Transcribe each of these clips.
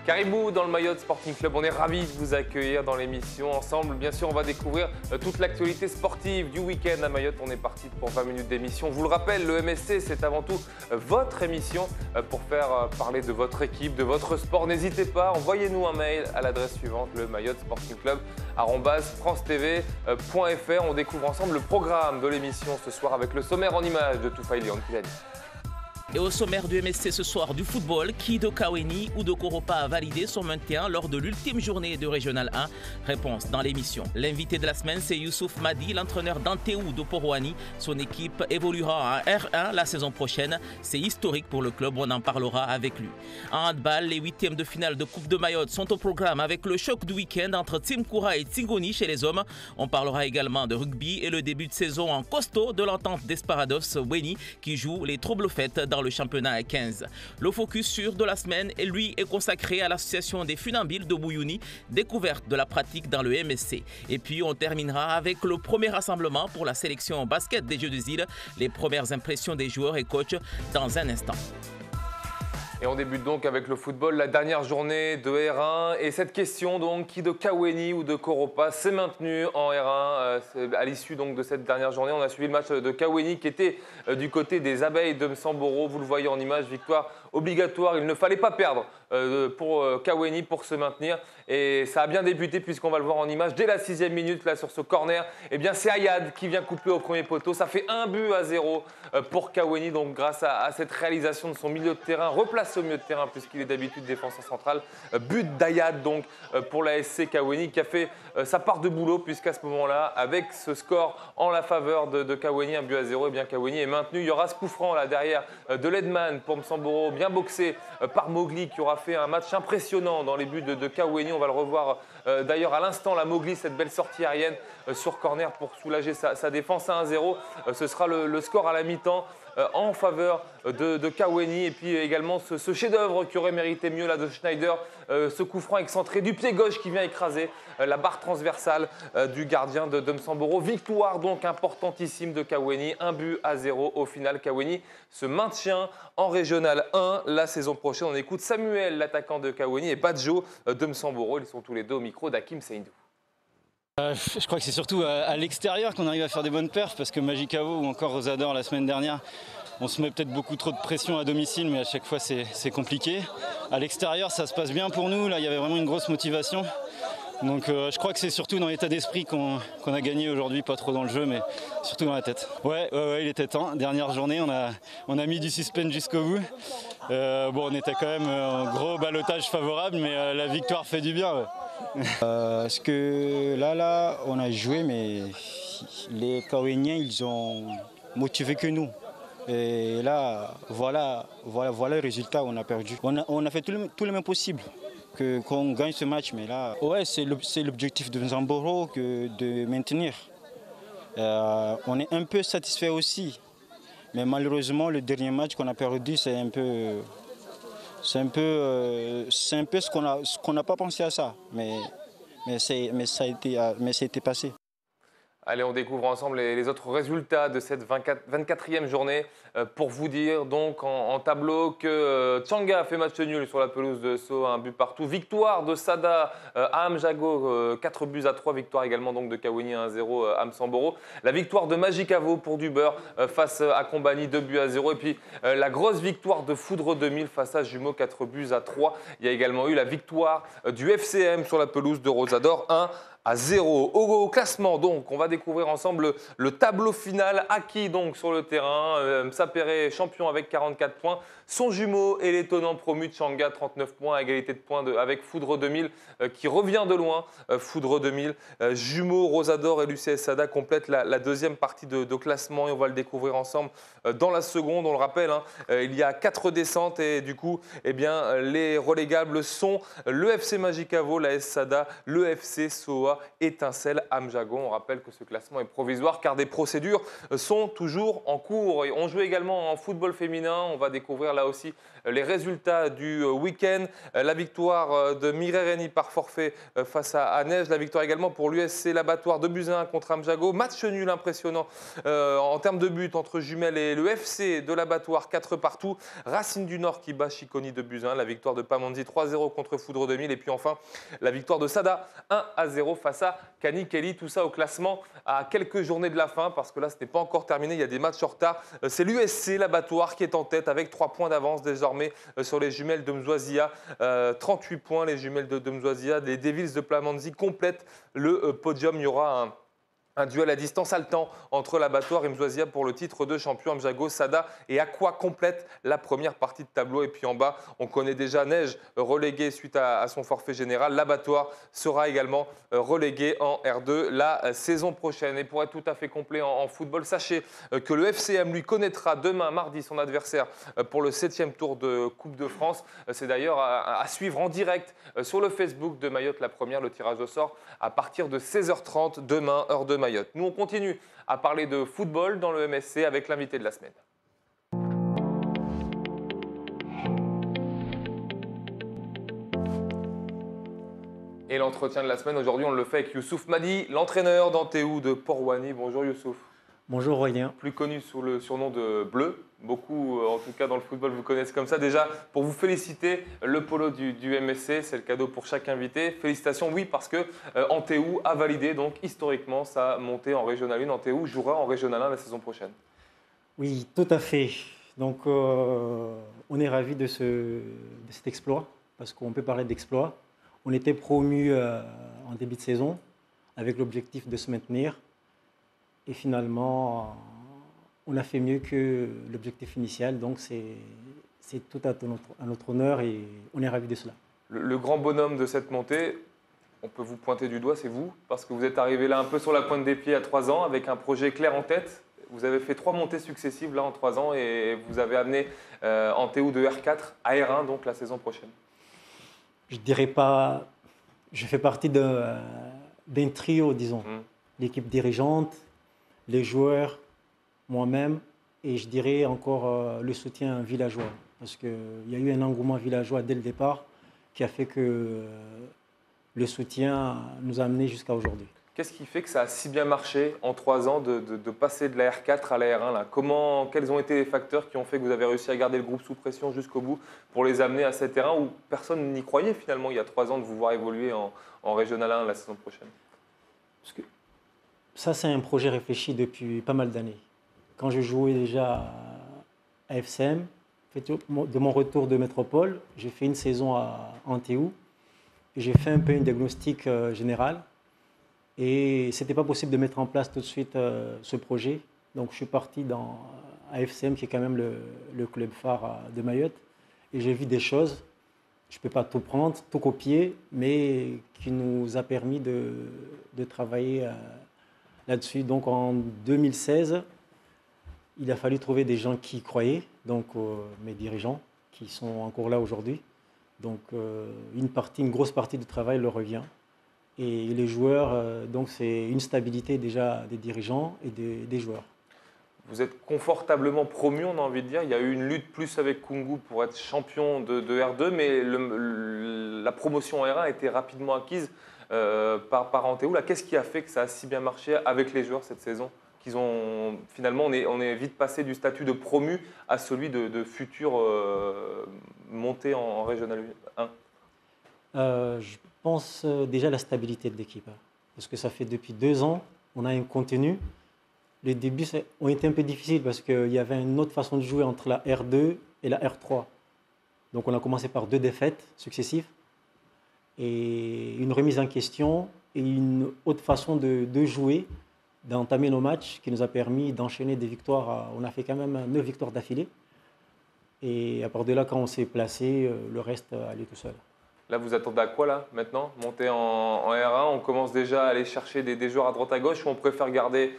Caribou dans le Mayotte Sporting Club, on est ravis de vous accueillir dans l'émission. Ensemble, bien sûr, on va découvrir toute l'actualité sportive du week-end à Mayotte. On est parti pour 20 minutes d'émission. Je vous le rappelle, le MSC, c'est avant tout votre émission pour faire parler de votre équipe, de votre sport. N'hésitez pas, envoyez-nous un mail à l'adresse suivante, le Mayotte Sporting Club @francetv.fr. On découvre ensemble le programme de l'émission ce soir avec le sommaire en images de Toufaïli Antilani. Et au sommaire du MSC ce soir du football, Kido Kaweni ou de Koropa a validé son maintien lors de l'ultime journée de Régional 1. Réponse dans l'émission. L'invité de la semaine, c'est Youssouf Madi, l'entraîneur d'Anteou de Poroani. Son équipe évoluera en R1 la saison prochaine. C'est historique pour le club, on en parlera avec lui. En handball, les huitièmes de finale de Coupe de Mayotte sont au programme avec le choc du week-end entre Tsimkoura et Tsingoni chez les hommes. On parlera également de rugby et le début de saison en costaud de l'entente d'Esparados Weni qui joue les troubles-fêtes dans le championnat à 15. Le focus sur de la semaine, lui, est consacré à l'association des funambiles de Bouyouni, découverte de la pratique dans le MSC. Et puis on terminera avec le premier rassemblement pour la sélection basket des Jeux des îles, les premières impressions des joueurs et coachs dans un instant. Et on débute donc avec le football, la dernière journée de R1. Et cette question, donc, qui de Kaweni ou de Koropa s'est maintenue en R1 à l'issue de cette dernière journée. On a suivi le match de Kaweni qui était du côté des abeilles de Msamboro. Vous le voyez en image, victoire obligatoire. Il ne fallait pas perdre pour Kaweni pour se maintenir. Et ça a bien débuté puisqu'on va le voir en image. Dès la 6e minute, là, sur ce corner, eh bien, c'est Ayad qui vient couper au premier poteau. Ça fait 1-0 pour Kaweni, donc grâce à cette réalisation de son milieu de terrain, replacé au milieu de terrain puisqu'il est d'habitude défenseur central. But d'Ayad donc pour la SC Kaweni qui a fait sa part de boulot puisqu'à ce moment-là, avec ce score en la faveur de Kaweni, 1-0, eh bien Kaweni est maintenu. Il y aura ce coup franc là derrière de Ledman pour Msamboro, bien boxé par Mowgli qui aura fait un match impressionnant dans les buts de Kaweni. On va le revoir d'ailleurs à l'instant, la Mowgli, cette belle sortie aérienne sur corner pour soulager sa défense à 1-0. Ce sera le score à la mi-temps en faveur de Kaweni. Et puis également ce chef-d'œuvre qui aurait mérité mieux là de Schneider, ce coup franc excentré du pied gauche qui vient écraser la barre transversale du gardien de Msamboro. Victoire donc importantissime de Kaweni, 1-0 au final. Kaweni se maintient en Régional 1 la saison prochaine. On écoute Samuel, l'attaquant de Kaweni, et Badjo de Msamboro. Ils sont tous les deux au micro d'Hakim Seindou. Je crois que c'est surtout à l'extérieur qu'on arrive à faire des bonnes perfs parce que Magicavo ou encore Rosador la semaine dernière, on se met peut-être beaucoup trop de pression à domicile, mais à chaque fois c'est compliqué. À l'extérieur, ça se passe bien pour nous. Là, il y avait vraiment une grosse motivation. Donc je crois que c'est surtout dans l'état d'esprit qu'on a gagné aujourd'hui, pas trop dans le jeu, mais surtout dans la tête. Ouais, il était temps. Dernière journée, on a mis du suspense jusqu'au bout. On était quand même en gros ballottage favorable, mais la victoire fait du bien. Ouais. Parce que là, on a joué, mais les Kawenniens, ils ont motivé que nous. Et là, voilà le résultat, on a perdu. On a fait tout le même possible qu'on gagne ce match, mais là, ouais, c'est l'objectif de Msamboro de maintenir. On est un peu satisfait aussi, mais malheureusement, le dernier match qu'on a perdu, c'est un peu ce qu'on n'a pas pensé à ça, mais ça a été passé. Allez, on découvre ensemble les autres résultats de cette 24e journée. Pour vous dire donc en tableau que Tchanga a fait match nul sur la pelouse de Sceaux, un but partout. Victoire de Sada à Amjago, 4-3. Victoire également donc de Kaweni, 1-0 à Msamboro. La victoire de Magicavo pour du beurre face à Combani, 2-0. Et puis la grosse victoire de Foudre 2000 face à Jumeaux, 4-3. Il y a également eu la victoire du FCM sur la pelouse de Rosador, 1-0. Au classement, donc, on va découvrir ensemble le tableau final acquis donc sur le terrain. Sapere champion avec 44 points. Son jumeau et l'étonnant promu Tchanga, 39 points à égalité de points avec Foudre 2000 qui revient de loin. Foudre 2000, jumeaux Rosador et l'UCS Sada complètent la deuxième partie de classement et on va le découvrir ensemble dans la seconde. On le rappelle, il y a 4 descentes et du coup, eh bien, les relégables sont le FC Magicavo, la S Sada, le FC Soa, Étincelle, Amjago. On rappelle que ce classement est provisoire car des procédures sont toujours en cours. Et on joue également en football féminin. On va découvrir là là aussi les résultats du week-end. La victoire de Mirereni par forfait face à Neige. La victoire également pour l'USC L'Abattoir de Buzyn contre Amjago. Match nul impressionnant en termes de buts entre Jumelles et le FC de L'Abattoir, 4 partout. Racine du Nord qui bat Chiconi de Buzyn. La victoire de Pamandzi 3-0 contre Foudre 2000. Et puis enfin, la victoire de Sada 1-0 face à Kani Kelly. Tout ça au classement à quelques journées de la fin parce que là, ce n'est pas encore terminé. Il y a des matchs en retard. C'est l'USC L'Abattoir qui est en tête avec 3 points d'avance désormais sur les jumelles de Mzouazia. 38 points, les jumelles de Mzouazia. Les Devils de Plamandzi complètent le podium. Il y aura un duel à distance haletant entre l'Abattoir et Mzouazia pour le titre de champion. Amjago, Sada et Aqua complètent la première partie de tableau. Et puis en bas, on connaît déjà Neige relégué suite à son forfait général. L'Abattoir sera également relégué en R2 la saison prochaine. Et pour être tout à fait complet en football, sachez que le FCM lui connaîtra demain, mardi, son adversaire pour le 7e tour de Coupe de France. C'est d'ailleurs à suivre en direct sur le Facebook de Mayotte, la première, le tirage au sort à partir de 16h30 demain, heure de Mayotte. Nous, on continue à parler de football dans le MSC avec l'invité de la semaine. Et l'entretien de la semaine, aujourd'hui, on le fait avec Youssouf Madi, l'entraîneur d'Anteou de Port-Rouani. Bonjour Youssouf. Bonjour Aurélien. Plus connu sous le surnom de Bleu. Beaucoup, en tout cas dans le football, vous connaissez comme ça. Déjà, pour vous féliciter, le polo du MSC, c'est le cadeau pour chaque invité. Félicitations, oui, parce que Anteou a validé donc historiquement sa montée en Régional 1. Anteou jouera en Régional 1 la saison prochaine. Oui, tout à fait. Donc, on est ravis de cet exploit, parce qu'on peut parler d'exploit. On était promu en début de saison avec l'objectif de se maintenir. Et finalement, on a fait mieux que l'objectif initial. Donc, c'est tout à notre honneur et on est ravis de cela. Le grand bonhomme de cette montée, on peut vous pointer du doigt, c'est vous, parce que vous êtes arrivé là un peu sur la pointe des pieds à 3 ans avec un projet clair en tête. Vous avez fait 3 montées successives là en 3 ans et vous avez amené Anteou de R4 à R1 donc la saison prochaine. Je dirais pas. Je fais partie d'un trio, disons. L'équipe dirigeante, les joueurs, moi-même, et je dirais encore le soutien villageois. Parce qu'il y a eu un engouement villageois dès le départ qui a fait que le soutien nous a amenés jusqu'à aujourd'hui. Qu'est-ce qui fait que ça a si bien marché en 3 ans de passer de la R4 à la R1 là ? Quels ont été les facteurs qui ont fait que vous avez réussi à garder le groupe sous pression jusqu'au bout pour les amener à cet R1 où personne n'y croyait finalement il y a 3 ans de vous voir évoluer en Régional 1 la saison prochaine ? Parce que ça, c'est un projet réfléchi depuis pas mal d'années. Quand je jouais déjà à FCM, de mon retour de métropole, j'ai fait une saison à Anteou et j'ai fait un peu un diagnostic général. Et ce n'était pas possible de mettre en place tout de suite ce projet. Donc je suis parti à FCM, qui est quand même le club phare de Mayotte. Et j'ai vu des choses, je ne peux pas tout prendre, tout copier, mais qui nous a permis de travailler là-dessus. Donc en 2016, il a fallu trouver des gens qui y croyaient, donc mes dirigeants, qui sont encore là aujourd'hui. Donc une grosse partie du travail leur revient. Et les joueurs, donc c'est une stabilité déjà des dirigeants et des joueurs. Vous êtes confortablement promu, on a envie de dire. Il y a eu une lutte plus avec Kungu pour être champion de R2, mais la promotion en R1 a été rapidement acquise par Anteou. Qu'est-ce qui a fait que ça a si bien marché avec les joueurs cette saison ? Finalement, on est vite passé du statut de promu à celui de futur monté en Régional 1. Je pense déjà à la stabilité de l'équipe. Parce que ça fait depuis 2 ans, on a un contenu. Les débuts ont été un peu difficiles parce qu'il y avait une autre façon de jouer entre la R2 et la R3. Donc on a commencé par 2 défaites successives et une remise en question et une autre façon de jouer, d'entamer nos matchs qui nous a permis d'enchaîner des victoires. On a fait quand même 9 victoires d'affilée. Et à part de là, quand on s'est placé, le reste allait tout seul. Là, vous attendez à quoi là maintenant ? Monter en R1, on commence déjà à aller chercher des joueurs à droite à gauche ou on préfère garder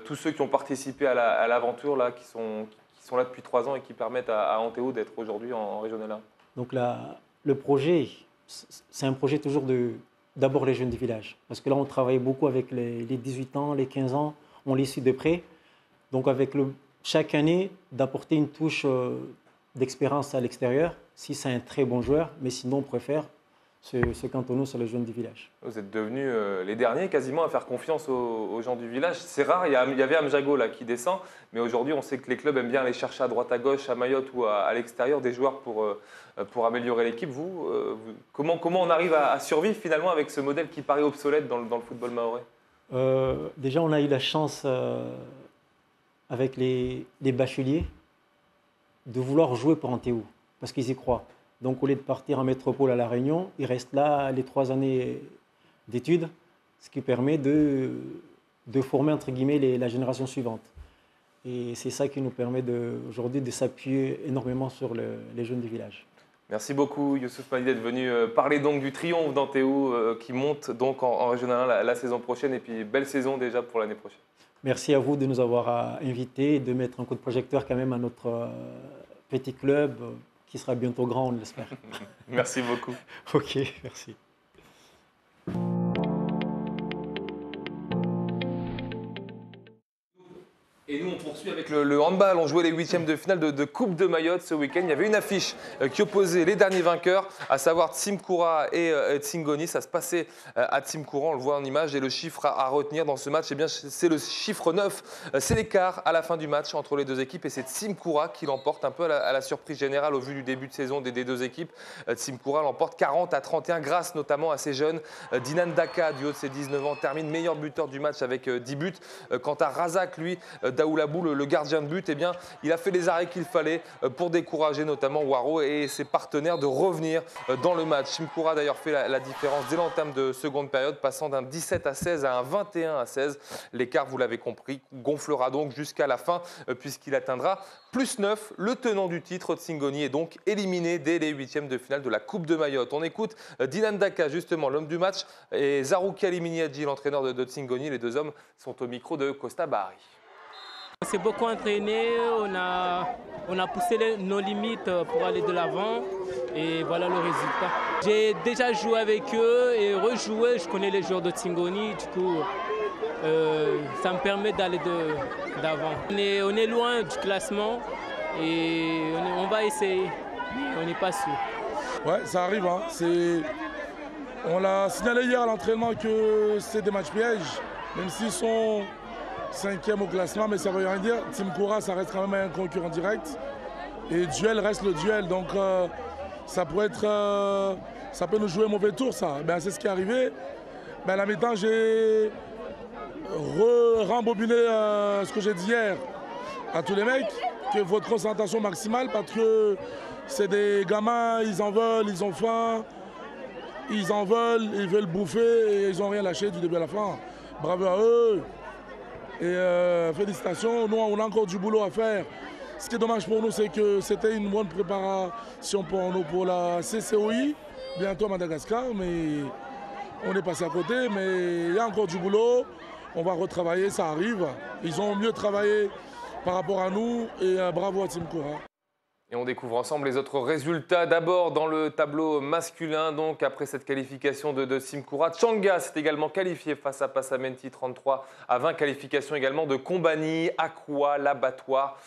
tous ceux qui ont participé à l'aventure là, qui sont là depuis 3 ans et qui permettent à Anteou d'être aujourd'hui en Régional 1 ? Donc le projet, c'est un projet toujours d'abord les jeunes du village. Parce que là, on travaille beaucoup avec les 18 ans, les 15 ans, on les suit de près. Donc avec chaque année, d'apporter une touche d'expérience à l'extérieur, si c'est un très bon joueur, mais sinon on préfère se cantonner sur les jeunes du village. Vous êtes devenus les derniers quasiment à faire confiance aux gens du village. C'est rare, il y avait Amjago là qui descend, mais aujourd'hui on sait que les clubs aiment bien aller chercher à droite à gauche, à Mayotte ou à l'extérieur des joueurs pour améliorer l'équipe. Comment on arrive à survivre finalement avec ce modèle qui paraît obsolète dans le football mahorais? Déjà on a eu la chance avec les bacheliers de vouloir jouer pour Antéou, parce qu'ils y croient. Donc au lieu de partir en métropole à La Réunion, ils restent là les 3 années d'études, ce qui permet de former entre guillemets la génération suivante. Et c'est ça qui nous permet aujourd'hui de s'appuyer énormément sur les jeunes du village. Merci beaucoup Youssouf Madi d'être venu parler donc du triomphe d'Antéou qui monte donc en Régional 1 la saison prochaine, et puis belle saison déjà pour l'année prochaine. Merci à vous de nous avoir invités et de mettre un coup de projecteur quand même à notre petit club qui sera bientôt grand, on l'espère. Merci beaucoup. Ok, merci. Et nous, on poursuit avec le handball. On jouait les 8e de finale de Coupe de Mayotte ce week-end. Il y avait une affiche qui opposait les derniers vainqueurs, à savoir Tsimkoura et Tsingoni. Ça se passait à Tsimkoura, on le voit en image. Et le chiffre à retenir dans ce match, eh bien, c'est le chiffre 9. C'est l'écart à la fin du match entre les deux équipes. Et c'est Tsimkoura qui l'emporte un peu à la surprise générale au vu du début de saison des deux équipes. Tsimkoura l'emporte 40-31 grâce notamment à ses jeunes. Dinan Daka, du haut de ses 19 ans, termine meilleur buteur du match avec 10 buts. Quant à Razak, lui, Daoulabou, le gardien de but, eh bien, il a fait les arrêts qu'il fallait pour décourager notamment Waro et ses partenaires de revenir dans le match. Tsimkoura a d'ailleurs fait la différence dès l'entame de seconde période, passant d'un 17-16 à un 21-16. L'écart, vous l'avez compris, gonflera donc jusqu'à la fin puisqu'il atteindra +9. Le tenant du titre, Tsingoni, est donc éliminé dès les 8e de finale de la Coupe de Mayotte. On écoute Dinan Daka, justement, l'homme du match, et Zarouki Aliminiadji, l'entraîneur de Tsingoni. Les deux hommes sont au micro de Costa Bahari. On s'est beaucoup entraîné, on a poussé nos limites pour aller de l'avant et voilà le résultat. J'ai déjà joué avec eux et rejoué, je connais les joueurs de Tsingoni, du coup ça me permet d'aller d'avant. On est loin du classement et on va essayer, on n'est pas sûr. Ouais, ça arrive, hein. On l'a signalé hier à l'entraînement que c'est des matchs pièges, même s'ils sont 5e au classement, mais ça ne veut rien dire. Tsimkoura, ça reste quand même un concurrent direct. Et duel reste le duel. Donc ça peut nous jouer un mauvais tour, ça. Ben, c'est ce qui est arrivé. Ben, à la mi-temps, j'ai rembobiné ce que j'ai dit hier à tous les mecs, que votre concentration maximale, parce que c'est des gamins, ils en veulent, ils ont faim, ils en veulent, ils veulent bouffer et ils n'ont rien lâché du début à la fin. Bravo à eux. Et félicitations, nous on a encore du boulot à faire. Ce qui est dommage pour nous, c'est que c'était une bonne préparation pour nous pour la CCOI, bientôt à Madagascar, mais on est passé à côté, mais il y a encore du boulot, on va retravailler, ça arrive. Ils ont mieux travaillé par rapport à nous et bravo à Tsimkoura. Et on découvre ensemble les autres résultats. D'abord dans le tableau masculin, donc après cette qualification de Tsimkoura, Tchanga s'est également qualifié face à Passamenti 33-20. Qualification également de Kombani, Akwa, l'Abattoir,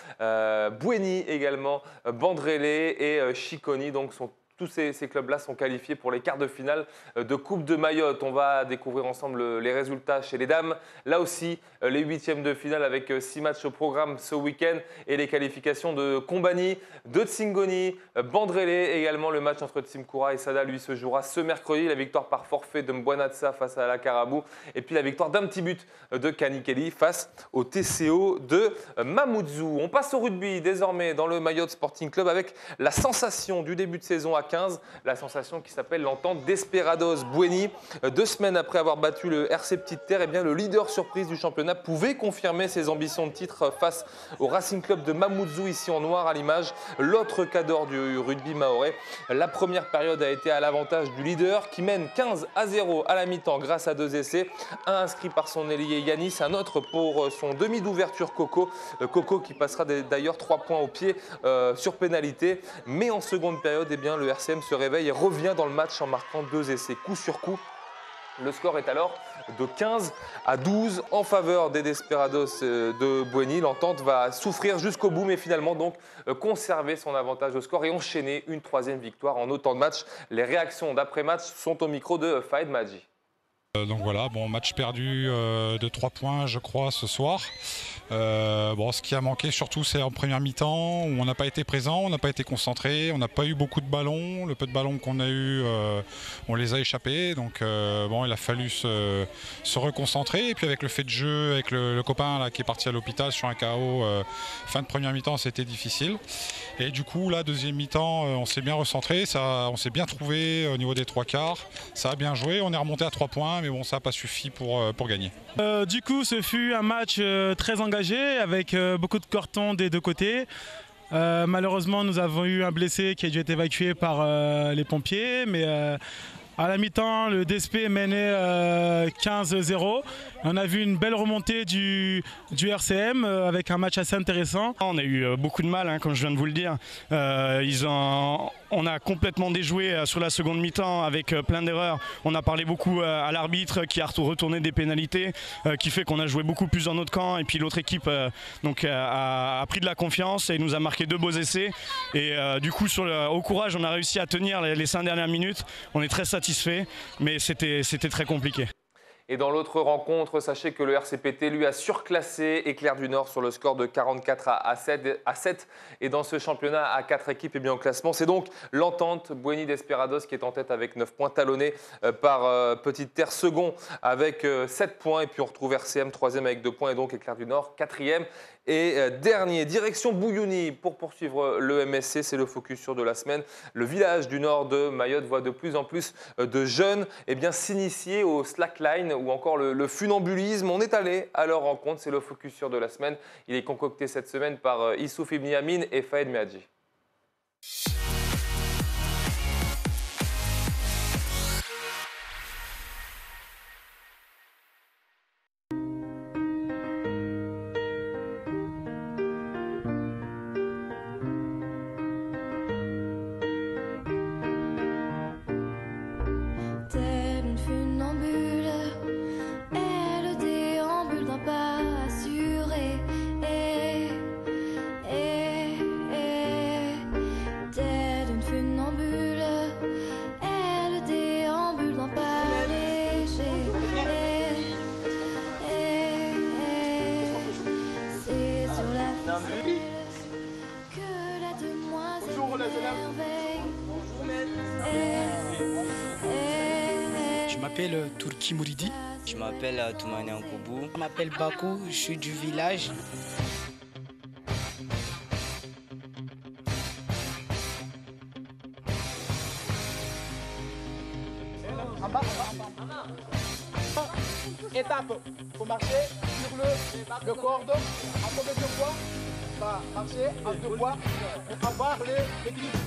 Boueni également, Bandrélé et Chiconi. Donc tous ces clubs-là sont qualifiés pour les quarts de finale de Coupe de Mayotte. On va découvrir ensemble les résultats chez les dames. Là aussi, les 8e de finale avec 6 matchs au programme ce week-end et les qualifications de Kombani, de Tsingoni, Bandrélé. Également, le match entre Tsimkoura et Sada, lui, se jouera ce mercredi. La victoire par forfait de Mbwanatsa face à la Carabou. Et puis la victoire d'un petit but de Kanikeli face au TCO de Mamoudzou. On passe au rugby désormais dans le Mayotte Sporting Club avec la sensation du début de saison à 15, la sensation qui s'appelle l'entente Desperados Boueni. 2 semaines après avoir battu le RC Petite Terre, eh bien, le leader surprise du championnat pouvait confirmer ses ambitions de titre face au Racing Club de Mamoudzou, ici en noir à l'image, l'autre cadre du rugby mahorais. La première période a été à l'avantage du leader qui mène 15-0 à la mi-temps grâce à 2 essais, un inscrit par son ailier Yanis, un autre pour son demi d'ouverture Coco. Coco qui passera d'ailleurs 3 points au pied sur pénalité, mais en seconde période, eh bien, le RCM se réveille et revient dans le match en marquant 2 essais coup sur coup. Le score est alors de 15-12 en faveur des Desperados de Bueni. L'entente va souffrir jusqu'au bout, mais finalement donc conserver son avantage au score et enchaîner une 3e victoire en autant de matchs. Les réactions d'après-match sont au micro de Fahed Madji. Donc voilà, bon, match perdu de 3 points je crois ce soir. Bon, ce qui a manqué surtout c'est en première mi-temps où on n'a pas été présent, on n'a pas été concentré, on n'a pas eu beaucoup de ballons. Le peu de ballons qu'on a eu, on les a échappés. Donc bon, il a fallu se reconcentrer. Et puis avec le fait de jeu, avec le copain là, qui est parti à l'hôpital sur un KO, fin de première mi-temps c'était difficile. Et du coup là, deuxième mi-temps, on s'est bien recentré, on s'est bien trouvé au niveau des 3 quarts. Ça a bien joué, on est remonté à 3 points. Mais bon, ça n'a pas suffi pour gagner. Du coup, ce fut un match très engagé avec beaucoup de cartons des deux côtés. Malheureusement, nous avons eu un blessé qui a dû être évacué par les pompiers. Mais à la mi-temps, le DSP menait 15-0. On a vu une belle remontée du RCM avec un match assez intéressant. On a eu beaucoup de mal, comme je viens de vous le dire. On a complètement déjoué sur la seconde mi-temps avec plein d'erreurs. On a parlé beaucoup à l'arbitre qui a retourné des pénalités, qui fait qu'on a joué beaucoup plus dans notre camp. Et puis l'autre équipe a pris de la confiance et nous a marqué 2 beaux essais. Et du coup, au courage, on a réussi à tenir les 5 dernières minutes. On est très satisfait, mais c'était très compliqué. Et dans l'autre rencontre, sachez que le RCPT lui a surclassé Éclair du Nord sur le score de 44-7. Et dans ce championnat à 4 équipes et bien au classement, c'est donc l'entente Bueni Desperados qui est en tête avec 9 points, talonné par Petite Terre second avec 7 points. Et puis on retrouve RCM 3e avec 2 points et donc Éclair du Nord 4e. Et dernier, direction Bouyouni pour poursuivre le MSC, c'est le focus sur de la semaine. Le village du nord de Mayotte voit de plus en plus de jeunes s'initier au slackline ou encore le funambulisme. On est allé à leur rencontre, c'est le focus sur de la semaine. Il est concocté cette semaine par Issouf Ibn Yamin et Fahed Madji. Je m'appelle Turki Mouridi. Je m'appelle Toumane Ankoubou. Je m'appelle Bakou, je suis du village. Étape, il faut marcher sur le cordon. En combien de fois on va marcher en 2 fois pour avoir l'équilibre.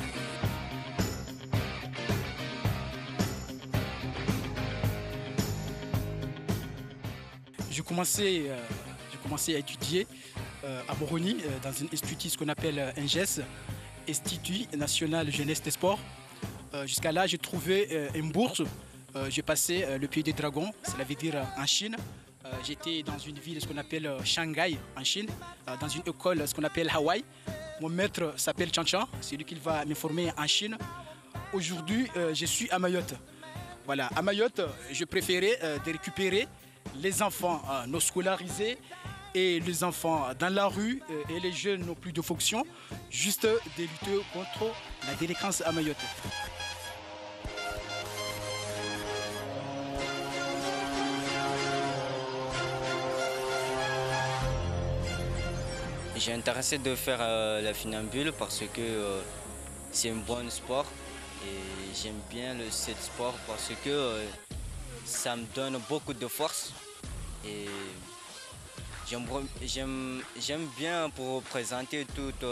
J'ai commencé à étudier à Moroni dans un institut ce qu'on appelle INGES, Institut National Jeunesse des Sports. Jusqu'à là, j'ai trouvé une bourse. J'ai passé le Pays des Dragons, cela veut dire en Chine. J'étais dans une ville, ce qu'on appelle Shanghai, en Chine, dans une école, ce qu'on appelle Hawaï. Mon maître s'appelle Chan Chan, c'est lui qui va me former en Chine. Aujourd'hui, je suis à Mayotte. Voilà, à Mayotte, je préférais de récupérer les enfants non scolarisés et les enfants dans la rue et les jeunes n'ont plus de fonction, juste de lutter contre la délinquance à Mayotte. J'ai intéressé de faire la funambule parce que c'est un bon sport et j'aime bien ce sport parce que ça me donne beaucoup de force et j'aime bien pour présenter toutes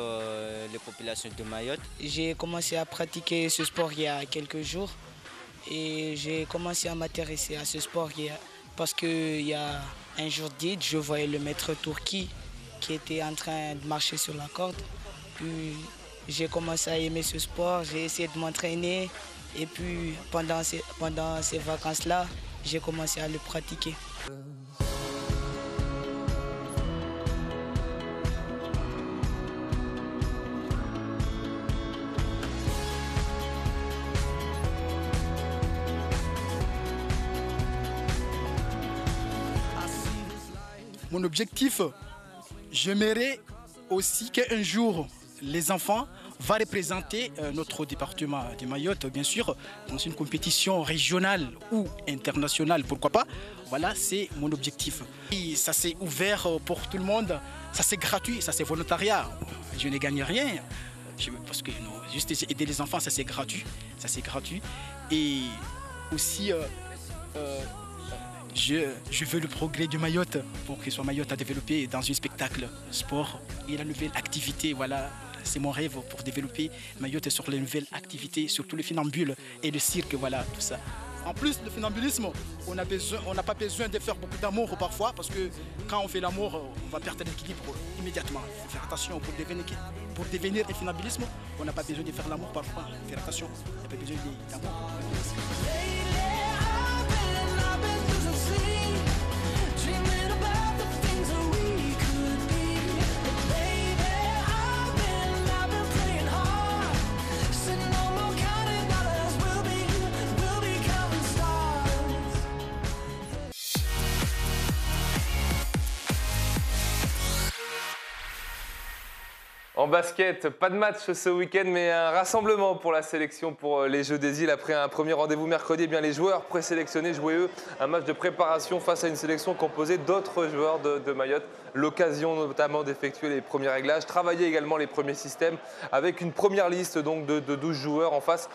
les populations de Mayotte. J'ai commencé à pratiquer ce sport il y a quelques jours et j'ai commencé à m'intéresser à ce sport parce qu'il y a un jour dit, je voyais le maître Turki qui était en train de marcher sur la corde. Puis j'ai commencé à aimer ce sport, j'ai essayé de m'entraîner et puis pendant ces vacances-là, j'ai commencé à le pratiquer. Mon objectif, j'aimerais aussi qu'un jour, les enfants vont représenter notre département de Mayotte, bien sûr, dans une compétition régionale ou internationale, pourquoi pas. Voilà, c'est mon objectif. Et ça c'est ouvert pour tout le monde, ça c'est gratuit, ça c'est volontariat. Je ne gagne rien, parce que non, juste aider les enfants, ça c'est gratuit. Et aussi... Je veux le progrès de Mayotte pour que soit Mayotte à développer dans un spectacle, sport et la nouvelle activité. Voilà, c'est mon rêve pour développer Mayotte sur les nouvelles activités, surtout le funambule et le cirque, voilà, tout ça. En plus, le funambulisme, on n'a pas besoin de faire beaucoup d'amour parfois parce que quand on fait l'amour, on va perdre l'équilibre immédiatement. Il faut faire attention pour devenir un funambulisme, on n'a pas besoin de faire l'amour parfois. Faire attention, on n'a pas besoin d'amour. En basket, pas de match ce week-end, mais un rassemblement pour la sélection pour les Jeux des Îles. Après un premier rendez-vous mercredi, eh bien, les joueurs présélectionnés jouaient eux un match de préparation face à une sélection composée d'autres joueurs de Mayotte. L'occasion notamment d'effectuer les premiers réglages, travailler également les premiers systèmes avec une première liste donc de 12 joueurs. En face,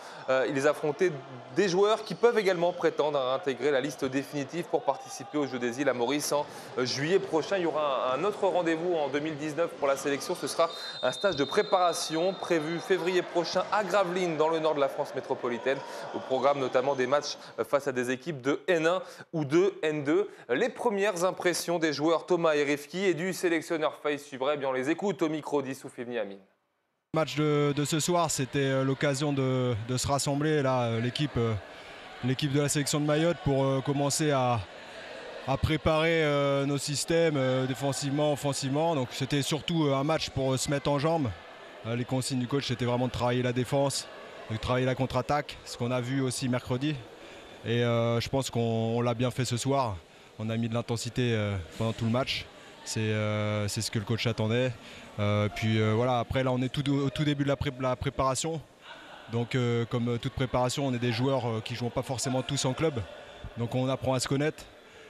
ils affrontaient des joueurs qui peuvent également prétendre à intégrer la liste définitive pour participer aux Jeux des Îles à Maurice en juillet prochain. Il y aura un autre rendez-vous en 2019 pour la sélection. Ce sera un stage de préparation prévu février prochain à Gravelines dans le nord de la France métropolitaine. Au programme notamment des matchs face à des équipes de N1 ou de N2. Les premières impressions des joueurs Thomas et Rifki et du sélectionneur Faïs Subret, on les écoute au micro d'Issouf Ibni Amin. Le match de ce soir, c'était l'occasion de se rassembler, là, l'équipe de la sélection de Mayotte pour commencer à préparer nos systèmes défensivement, offensivement. Donc c'était surtout un match pour se mettre en jambes. Les consignes du coach, c'était vraiment de travailler la défense, de travailler la contre-attaque, ce qu'on a vu aussi mercredi. Et je pense qu'on l'a bien fait ce soir. On a mis de l'intensité pendant tout le match. C'est ce que le coach attendait. Puis voilà, après là on est au tout début de la préparation. Donc comme toute préparation, on est des joueurs qui ne jouent pas forcément tous en club. Donc on apprend à se connaître.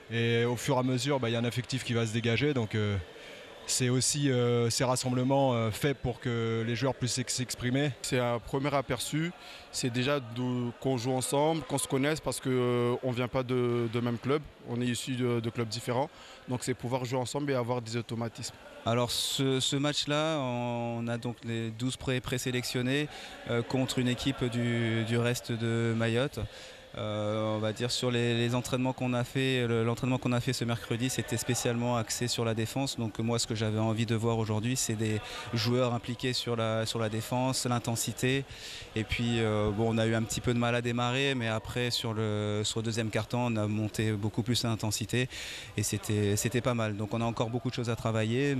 Et au fur et à mesure, il y a un effectif qui va se dégager. Donc c'est aussi ces rassemblements faits pour que les joueurs puissent s'exprimer. C'est un premier aperçu. C'est déjà qu'on joue ensemble, qu'on se connaisse parce qu'on ne vient pas de même club. On est issus de clubs différents. Donc c'est pouvoir jouer ensemble et avoir des automatismes. Alors ce match-là, on a donc les 12 présélectionnés contre une équipe du reste de Mayotte. On va dire sur les entraînements qu'on a fait, l'entraînement qu'on a fait ce mercredi, c'était spécialement axé sur la défense. Donc moi, ce que j'avais envie de voir aujourd'hui, c'est des joueurs impliqués sur la défense, l'intensité. Et puis on a eu un petit peu de mal à démarrer, mais après sur le deuxième quart-temps, on a monté beaucoup plus l'intensité et c'était pas mal. Donc on a encore beaucoup de choses à travailler.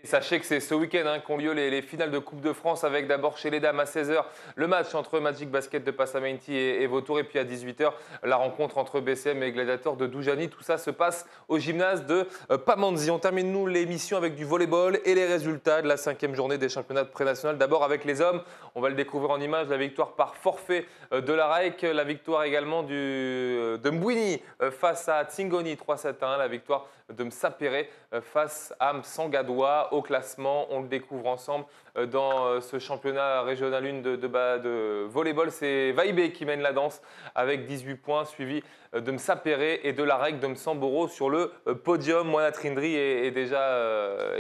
Sachez que c'est ce week-end qu'ont lieu les finales de Coupe de France avec d'abord chez les dames à 16h le match entre Magic Basket de Passamenti et Vautour et puis à 18h la rencontre entre BCM et Gladiator de Doujani. Tout ça se passe au gymnase de Pamandzi. On termine nous l'émission avec du volleyball et les résultats de la 5e journée des championnats de pré-national. D'abord avec les hommes, on va le découvrir en images, la victoire par forfait de la RAEC, la victoire également de Mbouini face à Tsingoni 3-7-1, la victoire de Msapere face à Msangadoua. Au classement, on le découvre ensemble dans ce championnat régional 1 de volleyball. C'est Vaibé qui mène la danse avec 18 points, suivi de Msapere et de la RAEC de Msamboro sur le podium. Moana Trindri est déjà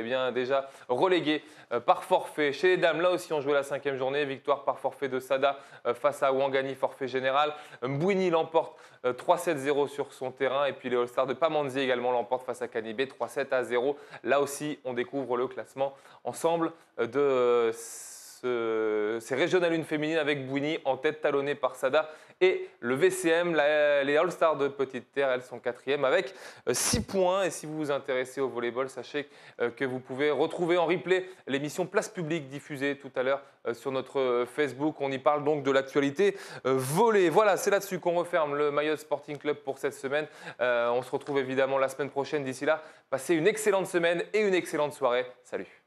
relégué par forfait. Chez les dames, là aussi, on jouait la 5e journée. Victoire par forfait de Sada face à Ouangani, forfait général. Mbouini l'emporte 3-7-0 sur son terrain. Et puis les All-Stars de Pamandzi également l'emportent face à Kanibé 3-7-0. Là aussi, on découvre le classement ensemble de ces régionales 1 féminines avec Bouigny en tête, talonnée par Sada et le VCM. Les All-Stars de Petite Terre, elles sont 4e avec 6 points. Et si vous vous intéressez au volleyball, sachez que vous pouvez retrouver en replay l'émission Place Publique diffusée tout à l'heure sur notre Facebook. On y parle donc de l'actualité volley. Voilà, c'est là-dessus qu'on referme le Mayotte Sporting Club pour cette semaine. On se retrouve évidemment la semaine prochaine. D'ici là, passez une excellente semaine et une excellente soirée. Salut.